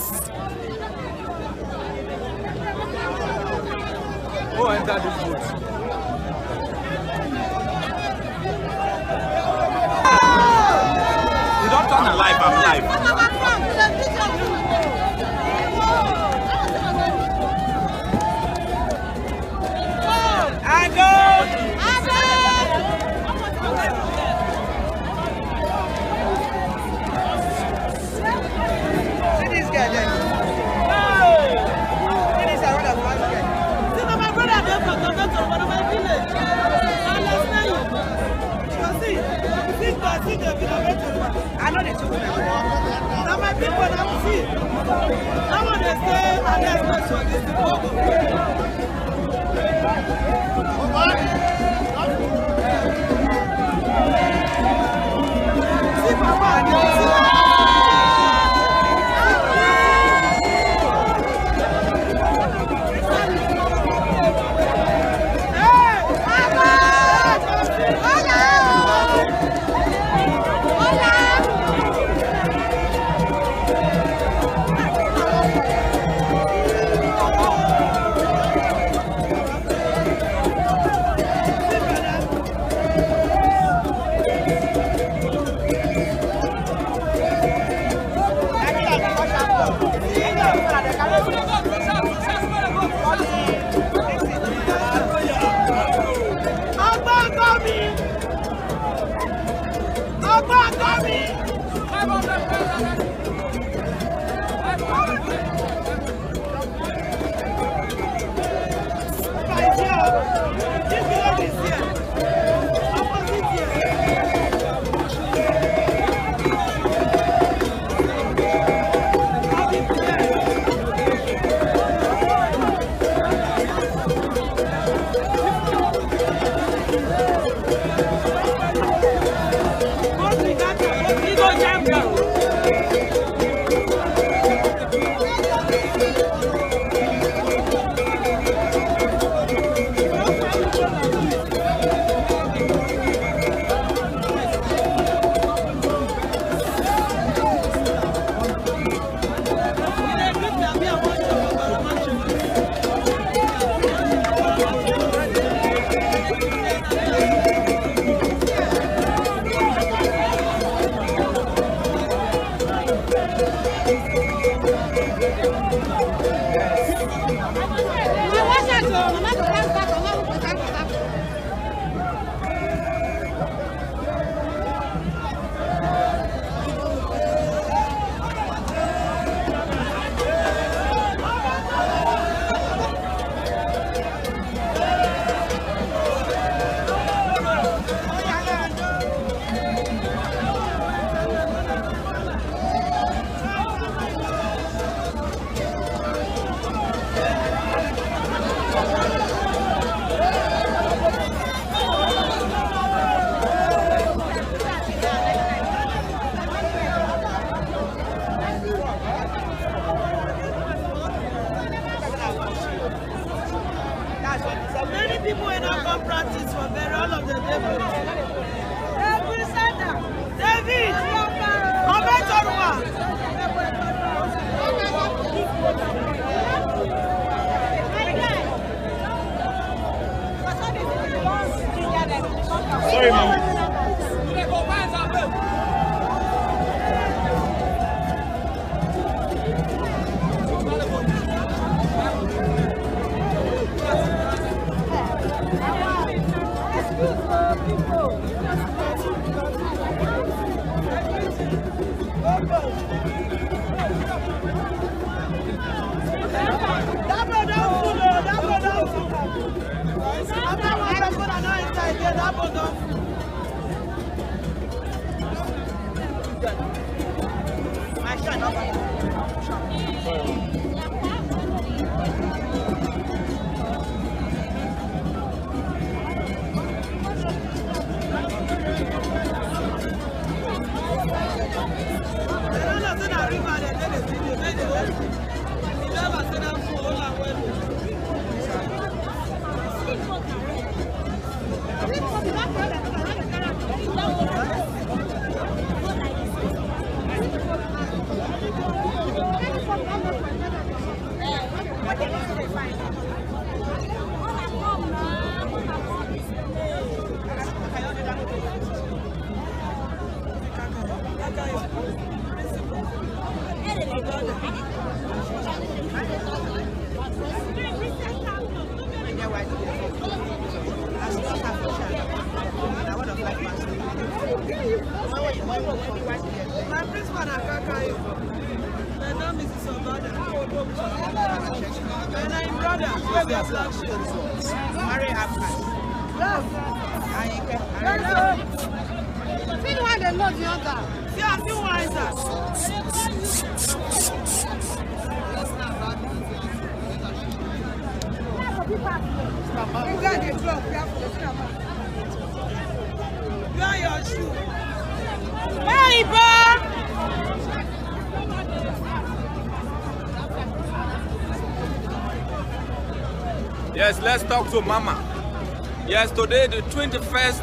Who entered this boat? You don't turn alive, I'm live. I know they took me. Now my people don't see. Now when they say, and that's not so this is Sorry, mom. My principal and Kakayo. My name is Sobada. And I'm brother. Where's your black shirt? Mary Afghan. Yes. See the one they know the other. See, I feel wiser. You got the clock. You are your shoe. Hey, Bob! Yes, let's talk to Mama. Yes, today the 21st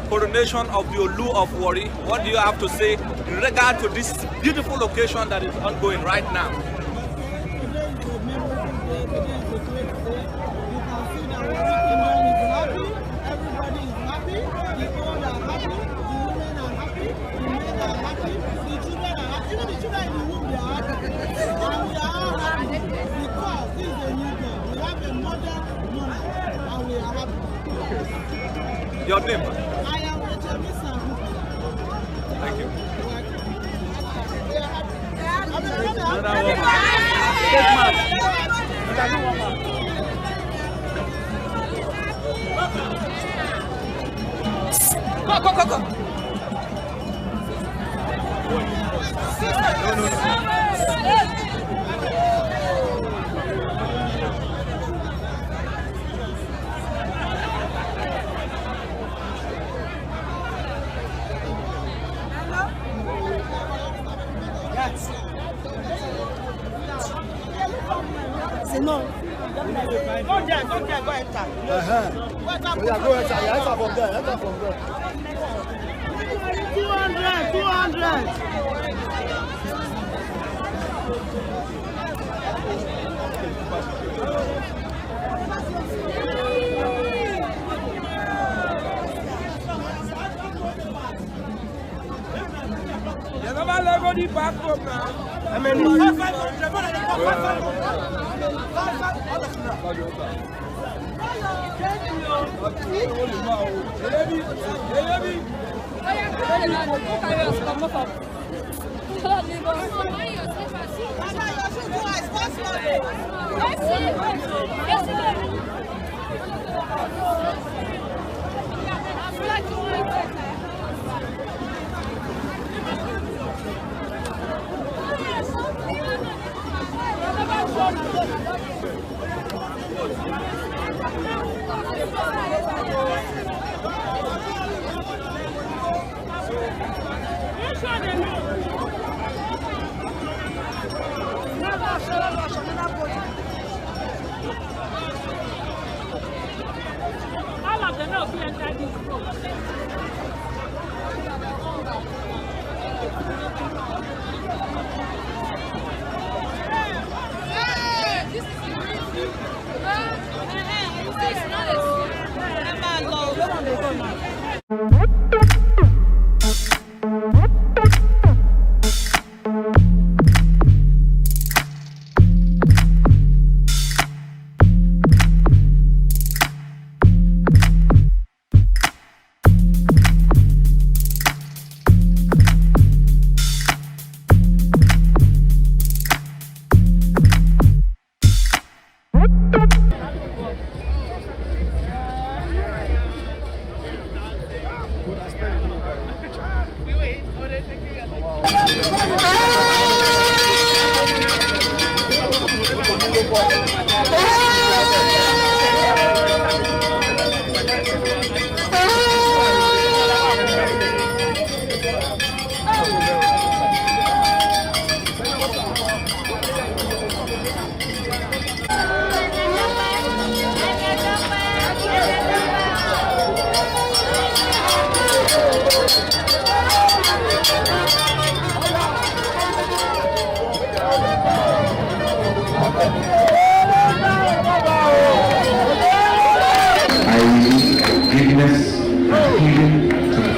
coronation of the Olu of Warri. What do you have to say in regard to this beautiful occasion that is ongoing right now? Your name? I am Rachel Misa. Thank you. Go. No. Go there, go enter. Go enter. Enter from there. 200. You never let go the back up now. How many?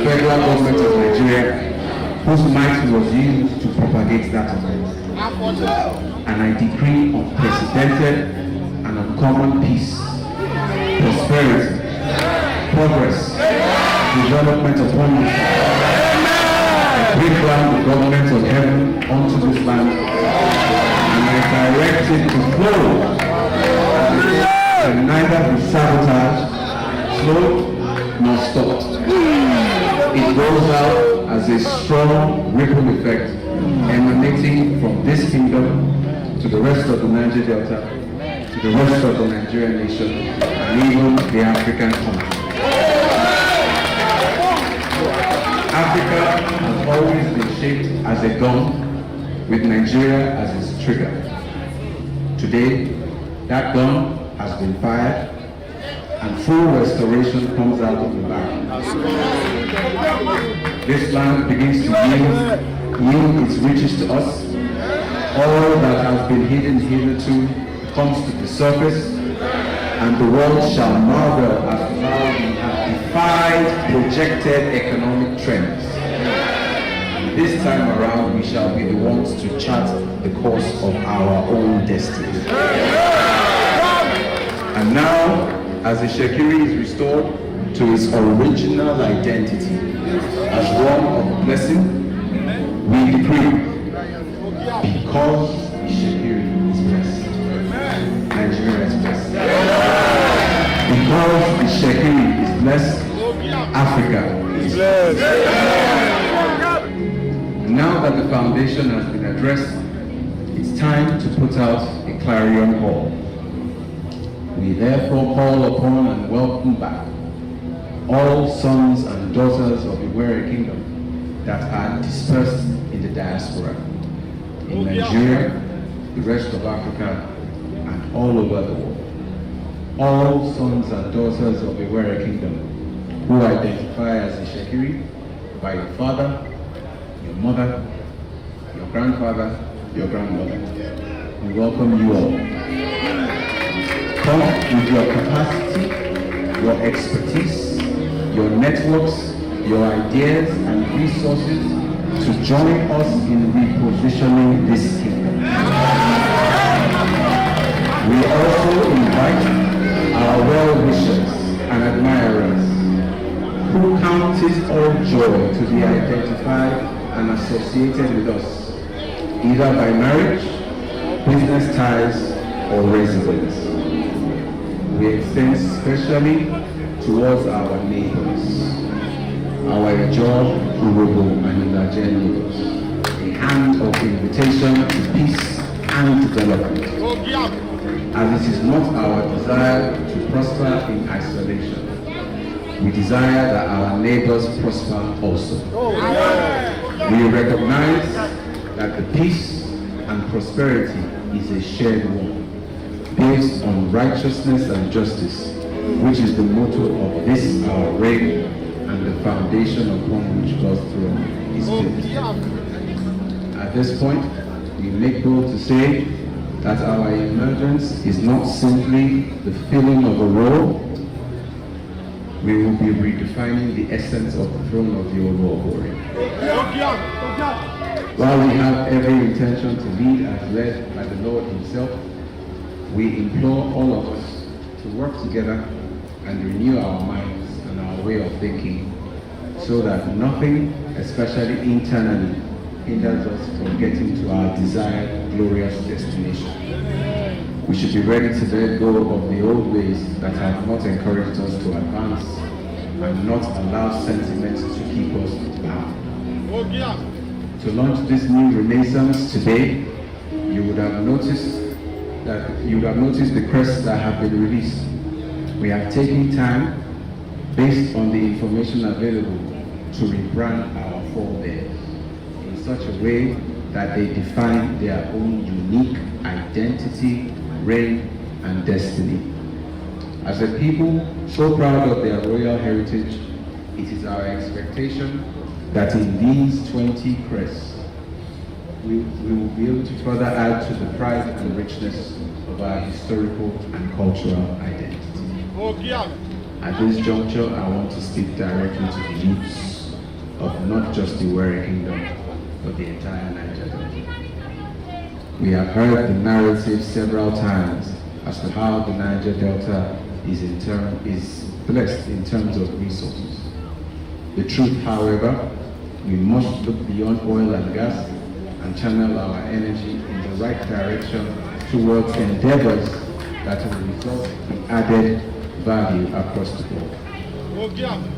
Federal government of Nigeria, whose might was used to propagate that event. And I decree unprecedented and uncommon peace, prosperity, progress, development upon this land. I bring down the government of heaven onto this land, and I direct it to flow, and neither be sabotaged, slowed, nor stopped. It goes out as a strong ripple effect emanating from this kingdom to the rest of the Niger Delta, to the rest of the Nigerian nation, and even the African continent. Africa has always been shaped as a gun with Nigeria as its trigger. Today, that gun has been fired and full restoration comes out of the barrel. This land begins to yield its riches to us. All that has been hidden hitherto comes to the surface, and the world shall marvel at how we have defied projected economic trends. This time around, we shall be the ones to chart the course of our own destiny. And now, as the Shekiri is restored to its original identity as one of blessing, we decree, because the Shekiri is blessed, Nigeria is blessed. Because the Shekiri is blessed, Africa is blessed. Now that the foundation has been addressed, it's time to put out a clarion call. We therefore call upon and welcome back all sons and daughters of the Iwere Kingdom that are dispersed in the diaspora, in Nigeria, the rest of Africa, and all over the world. All sons and daughters of the Iwere Kingdom who identify as a Shekiri by your father, your mother, your grandfather, your grandmother. We welcome you all. Come with your capacity, your expertise, your networks, your ideas and resources to join us in repositioning this kingdom. We also invite our well-wishers and admirers who count it all joy to be identified and associated with us, either by marriage, business ties, or residence. We extend especially towards our neighbors, our Ijaw, Urhobo, and Ilaje neighbors, a hand of invitation to peace and development. As it is not our desire to prosper in isolation, we desire that our neighbors prosper also. We recognize that the peace and prosperity is a shared one, based on righteousness and justice, which is the motto of this our reign and the foundation upon which God's throne is built. At this point, we make bold to say that our emergence is not simply the filling of a role. We will be redefining the essence of the throne of the Oluwabori. While we have every intention to lead as led by the Lord Himself, we implore all of us to work together and renew our minds and our way of thinking so that nothing, especially internally, hinders us from getting to our desired glorious destination. We should be ready to let go of the old ways that have not encouraged us to advance and not allow sentiments to keep us bound. To launch this new renaissance today, you would have noticed the crests that have been released. We have taken time, based on the information available, to rebrand our forebears in such a way that they define their own unique identity, reign, and destiny. As a people so proud of their royal heritage, it is our expectation that in these 20 crests, we will be able to further add to the pride and richness of our historical and cultural identity. At this juncture, I want to speak directly to the youths of not just the Iwere Kingdom, but the entire Nigeria. We have heard the narrative several times as to how the Niger Delta is blessed in terms of resources. The truth, however, we must look beyond oil and gas and channel our energy in the right direction towards endeavors that will result in added value across the board.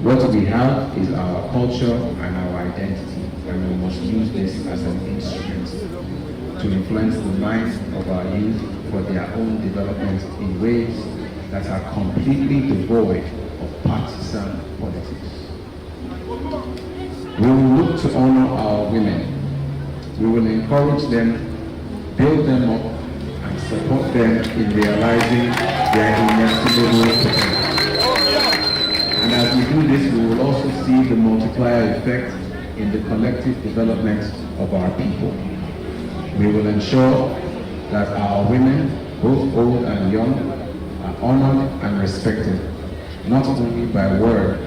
What we have is our culture and our identity, and we must use this as an instrument to influence the minds of our youth for their own development in ways that are completely devoid of partisan politics. We will look to honor our women. We will encourage them, build them up, and support them in realizing their inestimable potential. And as we do this, we will also see the multiplier effect in the collective development of our people. We will ensure that our women, both old and young, are honored and respected, not only by word,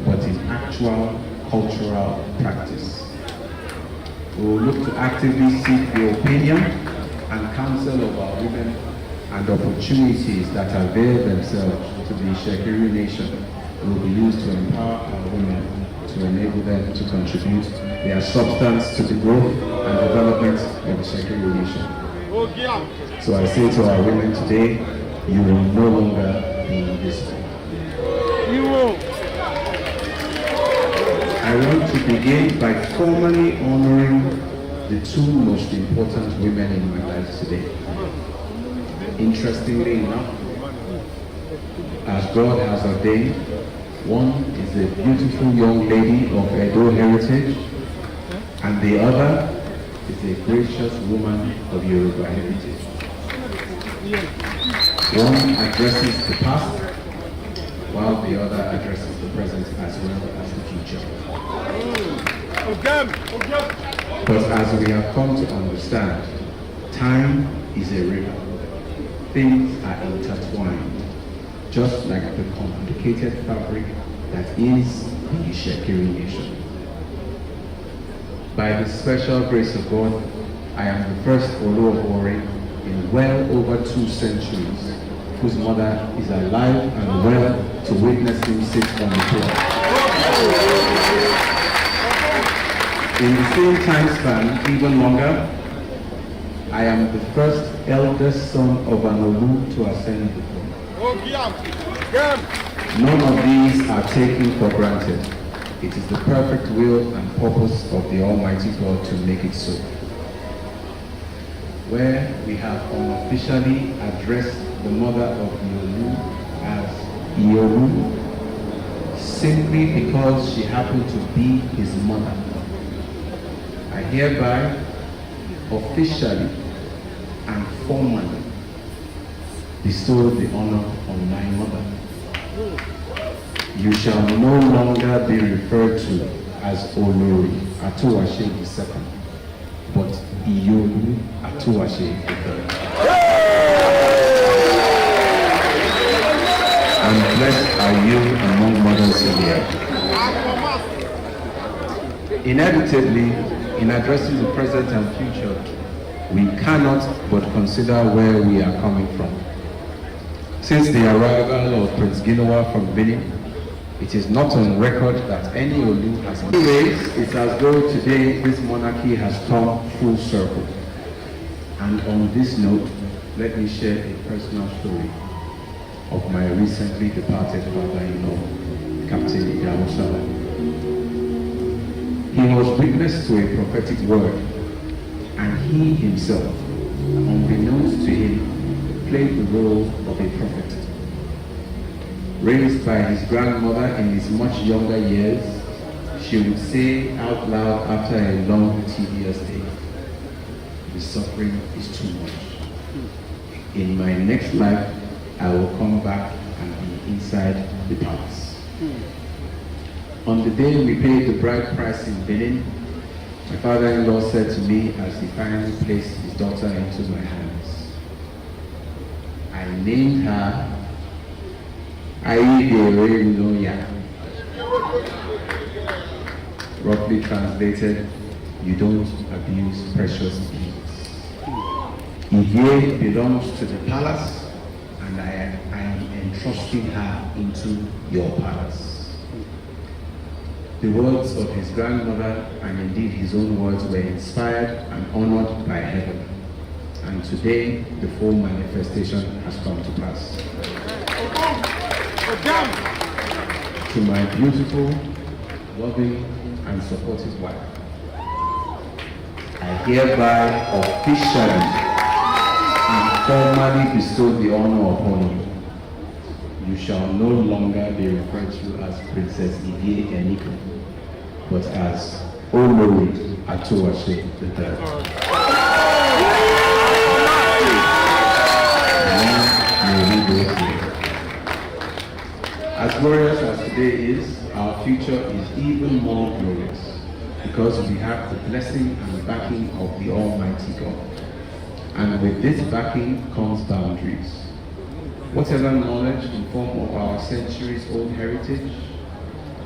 but in actual cultural practice. We will look to actively seek the opinion and counsel of our women and opportunities that avail themselves to the Shekiri nation will be used to empower our women to enable them to contribute their substance to the growth and development of the Shekiri nation. So I say to our women today, you will no longer be invisible. I want to begin by formally honoring the two most important women in my life today. Interestingly enough, as God has ordained, one is a beautiful young lady of Edo heritage, and the other is a gracious woman of Yoruba heritage. One addresses the past, while the other addresses the present as well as the future. But as we have come to understand, time is a river. Things are intertwined, just like the complicated fabric that is the Shekiri nation. By the special grace of God, I am the first Olu of Ori in well over 2 centuries whose mother is alive and well to witness him sit on the throne. In the same time span, even longer, I am the first eldest son of an Olu to ascend the throne. None of these are taken for granted. It is the perfect will and purpose of the Almighty God to make it so. Where we have unofficially addressed the mother of Olu as Olu, simply because she happened to be his mother, I hereby officially and formally bestow the honor on my mother. You shall no longer be referred to as Olori Atuwase II, but Iyolu Atuwase III. And blessed are you among mothers in the earth. Inevitably, in addressing the present and future, we cannot but consider where we are coming from. Since the arrival of Prince Ginowa from Benin, it is not on record that any Olu has been. Anyways, it's as though today this monarchy has come full circle. And on this note, let me share a personal story of my recently departed father-in-law, Captain Idamusa. He was witness to a prophetic word, and he himself, unbeknownst to him, played the role of a prophet. Raised by his grandmother in his much younger years, she would say out loud after a long, tedious day, "The suffering is too much. In my next life, I will come back and be inside the palace." On the day we paid the bride price in Benin, my father-in-law said to me as he finally placed his daughter into my hands, "I named her Aide. Roughly translated, you don't abuse precious beads." Ivie belongs to the palace, and I am entrusting her into your palace. The words of his grandmother, and indeed his own words, were inspired and honored by heaven. And today, the full manifestation has come to pass. To my beautiful, loving, and supportive wife, I hereby officially and formally bestow the honor upon you. You shall no longer be referred to as Princess Ivie Eniko, but as Olori Atowase III. As glorious as today is, our future is even more glorious because we have the blessing and backing of the Almighty God. And with this backing comes boundaries. Whatever knowledge in form of our centuries-old heritage,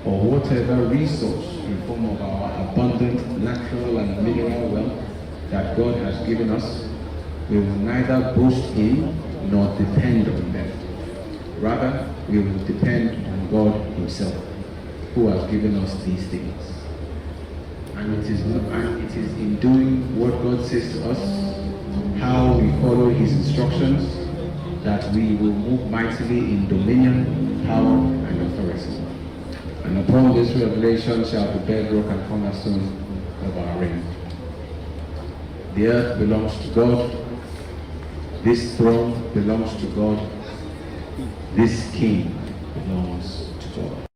or whatever resource in form of our abundant natural and mineral wealth that God has given us, we will neither boast in nor depend on them. Rather, we will depend on God Himself, who has given us these things. And it is in doing what God says to us, how we follow His instructions, that we will move mightily in dominion, power, and authority. And upon this revelation shall the bedrock and cornerstone of our reign. The earth belongs to God. This throne belongs to God. This king belongs to God.